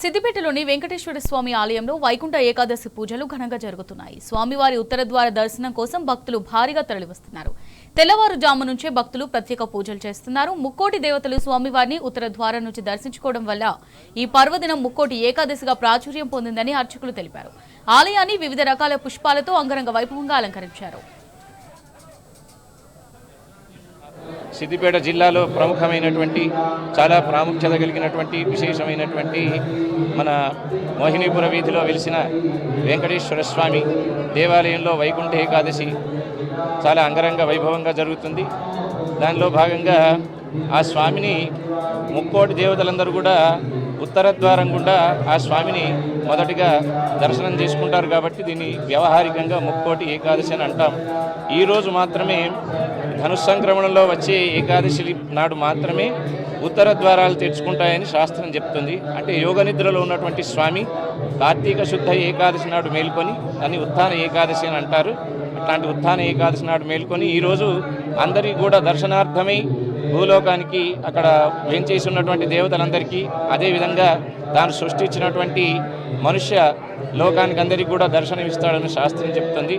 సిద్దిపేటలోని వెంకటేశ్వర స్వామి ఆలయంలో వైకుంఠ ఏకాదశి పూజలు ఘనంగా జరుగుతున్నాయి. స్వామివారి ఉత్తర ద్వార దర్శనం కోసం భక్తులు భారీగా తరలివస్తున్నారు. తెల్లవారుజాము నుంచే భక్తులు ప్రత్యేక పూజలు చేస్తున్నారు. ముక్కోటి దేవతలు స్వామివారిని ఉత్తర ద్వారం నుంచి దర్శించుకోవడం వల్ల ఈ పర్వదినం ముక్కోటి ఏకాదశిగా ప్రాచుర్యం పొందిందని అర్చకులు తెలిపారు. ఆలయాన్ని వివిధ రకాల పుష్పాలతో అంగరంగ వైభవంగా అలంకరించారు. సిద్దిపేట జిల్లాలో ప్రముఖమైనటువంటి చాలా ప్రాముఖ్యత కలిగినటువంటి విశేషమైనటువంటి మన మోహినీపుర వీధిలో వెలిసిన వెంకటేశ్వర స్వామి దేవాలయంలో వైకుంఠ ఏకాదశి చాలా అంగరంగ వైభవంగా జరుగుతుంది. దానిలో భాగంగా ఆ స్వామిని ముక్కోటి దేవతలందరూ కూడా ఉత్తర ద్వారం గుండా ఆ స్వామిని మొదటిగా దర్శనం చేసుకుంటారు. కాబట్టి దీన్ని వ్యవహారికంగా ముక్కోటి ఏకాదశి అని అంటాం. ఈరోజు మాత్రమే ధనుస్సంక్రమణంలో వచ్చే ఏకాదశి నాడు మాత్రమే ఉత్తర ద్వారాలు తెరుచుకుంటాయని శాస్త్రం చెప్తుంది. అంటే యోగ నిద్రలో ఉన్నటువంటి స్వామి కార్తీక శుద్ధ ఏకాదశి నాడు మేల్కొని దాన్ని ఉత్థాన ఏకాదశి అని అంటారు. అట్లాంటి ఉత్థాన ఏకాదశి నాడు మేల్కొని ఈరోజు అందరికీ కూడా దర్శనార్థమై భూలోకానికి అక్కడ వేంచేసి ఉన్నటువంటి దేవతలందరికీ, అదేవిధంగా తాను సృష్టించినటువంటి మనుష్య లోకానికి అందరికీ కూడా దర్శనమిస్తాడని శాస్త్రం చెప్తుంది.